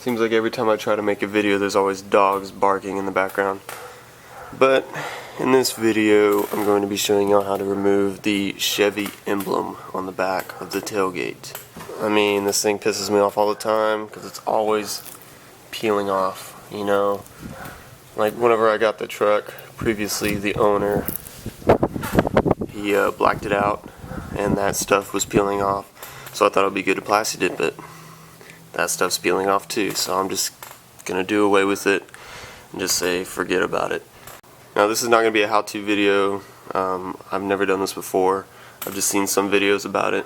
Seems like every time I try to make a video there's always dogs barking in the background. But in this video I'm going to be showing you how to remove the Chevy emblem on the back of the tailgate. I mean, this thing pisses me off all the time because it's always peeling off, you know. Like whenever I got the truck, previously the owner, he blacked it out and that stuff was peeling off. So I thought it would be good to plasti dip it. That stuff's peeling off too, so I'm just gonna do away with it and just say forget about it. Now this is not gonna be a how-to video. I've never done this before. I've just seen some videos about it.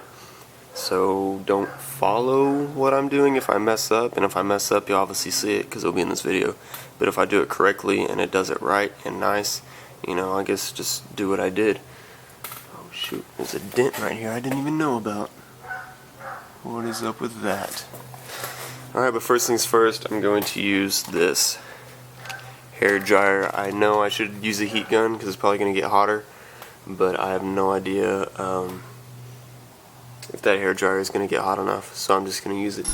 So don't follow what I'm doing if I mess up, and if I mess up you'll obviously see it because it'll be in this video. But if I do it correctly and it does it right and nice, you know, I guess just do what I did. Oh shoot, there's a dent right here I didn't even know about. What is up with that? Alright, but first things first, I'm going to use this hair dryer. I know I should use a heat gun because it's probably going to get hotter, but I have no idea if that hair dryer is going to get hot enough, so I'm just going to use it.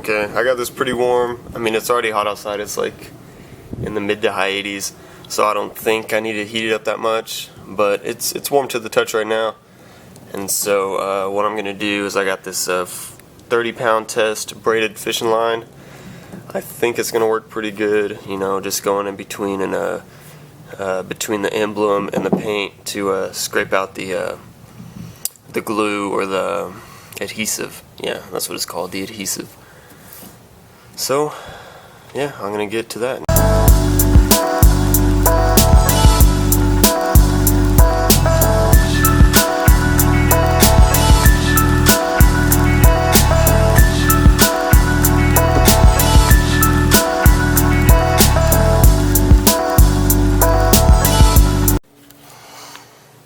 Okay, I got this pretty warm. I mean, it's already hot outside. It's like in the mid to high 80s, so I don't think I need to heat it up that much, but it's warm to the touch right now. And so what I'm gonna do is I got this 30-pound test braided fishing line. I think it's gonna work pretty good, you know, just going in between and between the emblem and the paint to scrape out the glue or the adhesive. Yeah, that's what it's called, the adhesive. So, yeah, I'm gonna get to that.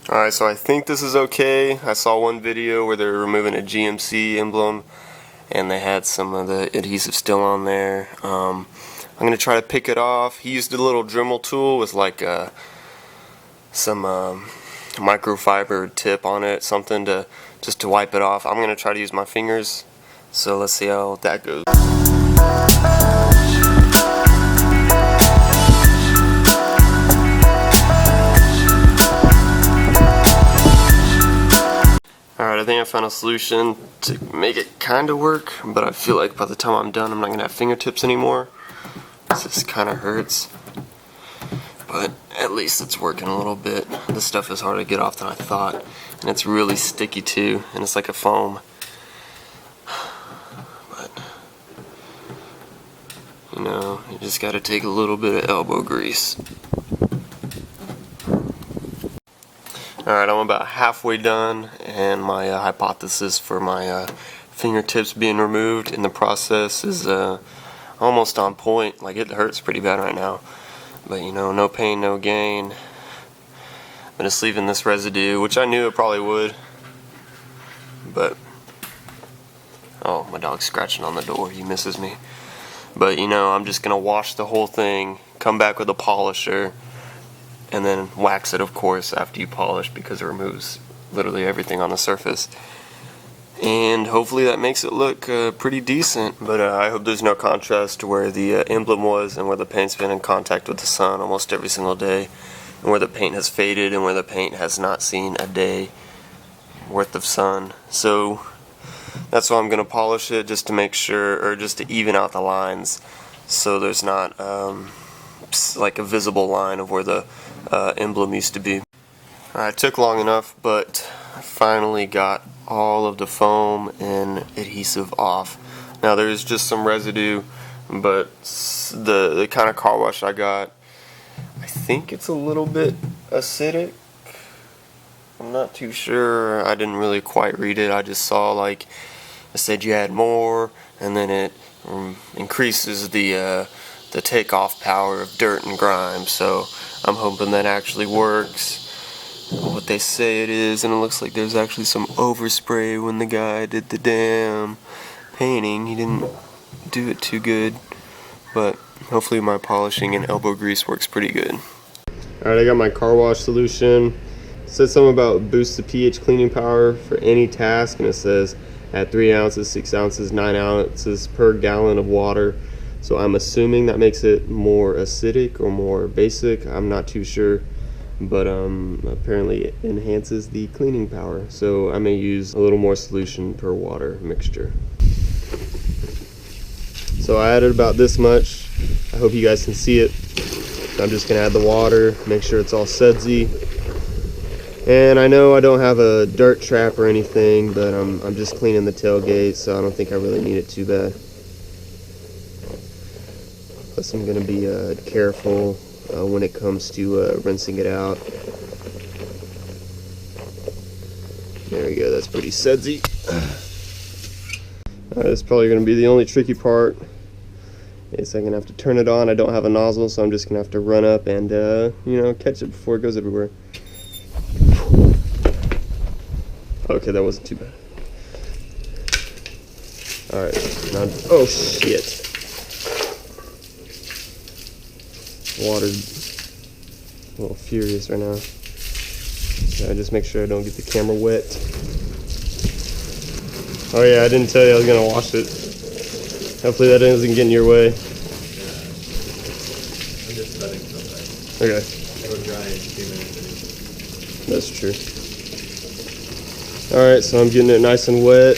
Alright, so I think this is okay. I saw one video where they were removing a GMC emblem and they had some of the adhesive still on there. I'm going to try to pick it off. He used a little Dremel tool with like some microfiber tip on it, something to just to wipe it off. I'm going to try to use my fingers, so let's see how that goes. Alright, I think I found a solution to make it kind of work, but I feel like by the time I'm done I'm not going to have fingertips anymore. This kind of hurts, but at least it's working a little bit. This stuff is harder to get off than I thought, and it's really sticky too, and it's like a foam. But, you know, you just got to take a little bit of elbow grease. Alright, I'm about halfway done, and my hypothesis for my fingertips being removed in the process is almost on point. Like, it hurts pretty bad right now, but you know, no pain, no gain. I'm just leaving this residue, which I knew it probably would, but oh, my dog's scratching on the door, he misses me. But you know, I'm just gonna wash the whole thing, come back with a polisher, and then wax it, of course, after you polish, because it removes literally everything on the surface. And hopefully that makes it look pretty decent, but I hope there's no contrast to where the emblem was and where the paint's been in contact with the sun almost every single day, and where the paint has faded and where the paint has not seen a day worth of sun. So that's why I'm going to polish it, just to make sure, or just to even out the lines, so there's not like a visible line of where the emblem used to be. Alright, it took long enough, but I finally got all of the foam and adhesive off. Now there's just some residue, but the kind of car wash I got, I think it's a little bit acidic. I'm not too sure. I didn't really quite read it. I just saw like it said you add more, and then it increases the takeoff power of dirt and grime. So I'm hoping that actually works. what they say it is, and it looks like there's actually some overspray when the guy did the damn painting. He didn't do it too good, but hopefully my polishing and elbow grease works pretty good. Alright, I got my car wash solution. It says something about boost the pH cleaning power for any task, and it says at 3 ounces, 6 ounces, 9 ounces per gallon of water. So I'm assuming that makes it more acidic or more basic. I'm not too sure, but apparently it enhances the cleaning power. So I may use a little more solution per water mixture. So I added about this much. I hope you guys can see it. I'm just gonna add the water, make sure it's all sudsy. And I know I don't have a dirt trap or anything, but I'm just cleaning the tailgate, so I don't think I really need it too bad. Plus I'm gonna be careful when it comes to rinsing it out. There we go, that's pretty sudsy. Alright, that's probably gonna be the only tricky part. Is I'm gonna have to turn it on. I don't have a nozzle, so I'm just gonna have to run up and you know, catch it before it goes everywhere. Okay, that wasn't too bad. Alright, now, oh shit. Water's a little furious right now. So I just make sure I don't get the camera wet. Oh yeah, I didn't tell you I was gonna wash it. Hopefully that doesn't get in your way. I'm just letting sometimes. Okay. It'll dry in 2 minutes. That's true. Alright, so I'm getting it nice and wet.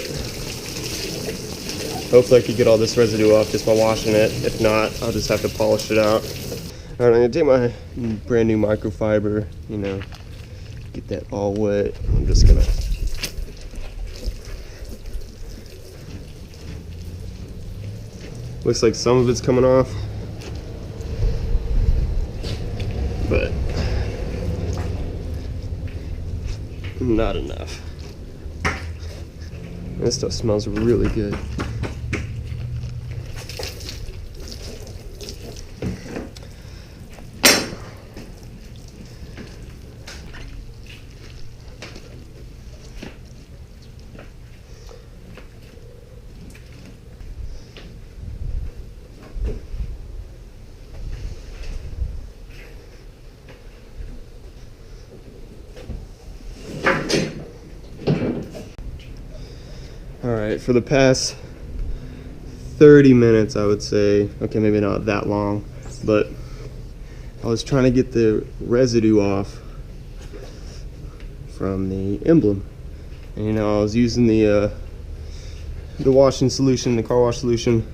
Hopefully I can get all this residue off just by washing it. If not, I'll just have to polish it out. Alright, I'm going to take my brand new microfiber, you know, get that all wet. I'm just going to looks like some of it's coming off, but not enough. This stuff smells really good. Alright, for the past 30 minutes, I would say, okay, maybe not that long, but I was trying to get the residue off from the emblem. And you know, I was using the washing solution, the car wash solution,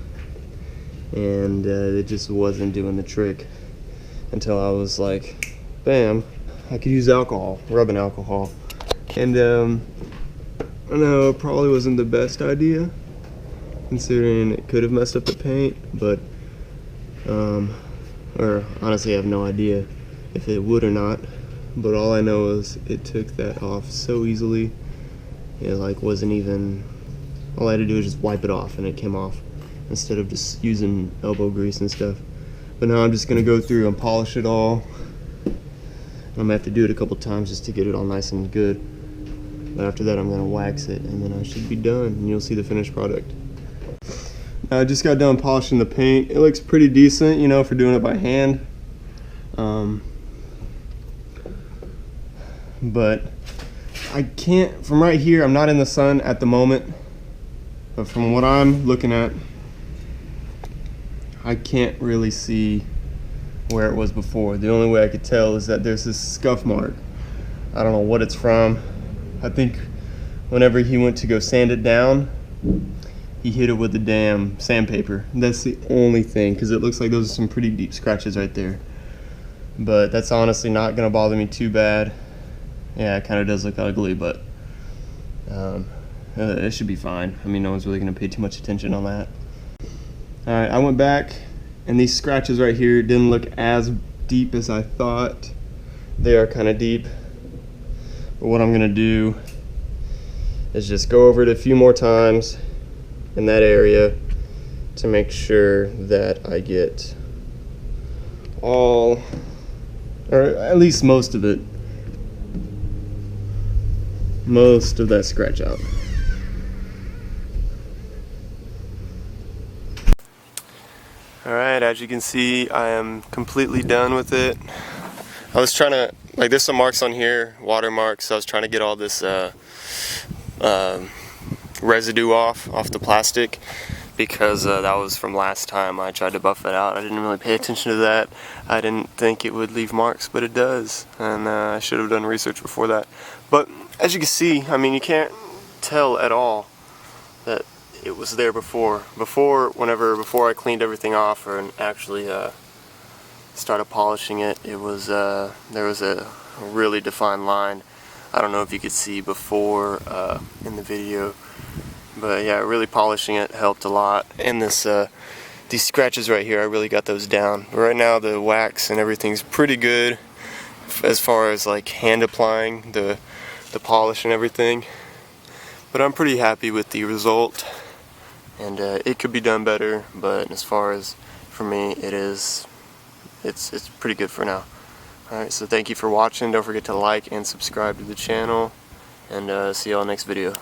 and it just wasn't doing the trick until I was like, bam, I could use alcohol, rubbing alcohol. And I know it probably wasn't the best idea, considering it could have messed up the paint, but, or honestly I have no idea if it would or not, but all I know is it took that off so easily. It like wasn't even, all I had to do was just wipe it off and it came off, instead of just using elbow grease and stuff. But now I'm just gonna go through and polish it all. I'm gonna have to do it a couple times just to get it all nice and good. But after that I'm gonna wax it and then I should be done and you'll see the finished product. I just got done polishing the paint. It looks pretty decent, you know, for doing it by hand. But I can't, from right here, I'm not in the sun at the moment, but from what I'm looking at, I can't really see where it was before. The only way I could tell is that there's this scuff mark. I don't know what it's from. I think whenever he went to go sand it down, he hit it with the damn sandpaper. That's the only thing, because it looks like those are some pretty deep scratches right there. But that's honestly not going to bother me too bad. Yeah, it kind of does look ugly, but it should be fine. I mean, no one's really going to pay too much attention on that. Alright, I went back, and these scratches right here didn't look as deep as I thought. They are kind of deep. But what I'm going to do is just go over it a few more times in that area to make sure that I get all, or at least most of it, most of that scratch out. Alright, as you can see, I am completely done with it. I was trying to, like, there's some marks on here, water marks, so I was trying to get all this residue off the plastic, because that was from last time I tried to buff it out. I didn't really pay attention to that. I didn't think it would leave marks, but it does, and I should have done research before that. But as you can see, I mean, you can't tell at all that it was there before. Before I cleaned everything off and actually started polishing it, there was a really defined line. I don't know if you could see before in the video, but yeah, really polishing it helped a lot. And these scratches right here, I really got those down. But right now the wax and everything's pretty good as far as like hand applying the polish and everything. But I'm pretty happy with the result, and it could be done better, but as far as for me, it's pretty good for now. Alright, so thank you for watching. Don't forget to like and subscribe to the channel, and see y'all next video.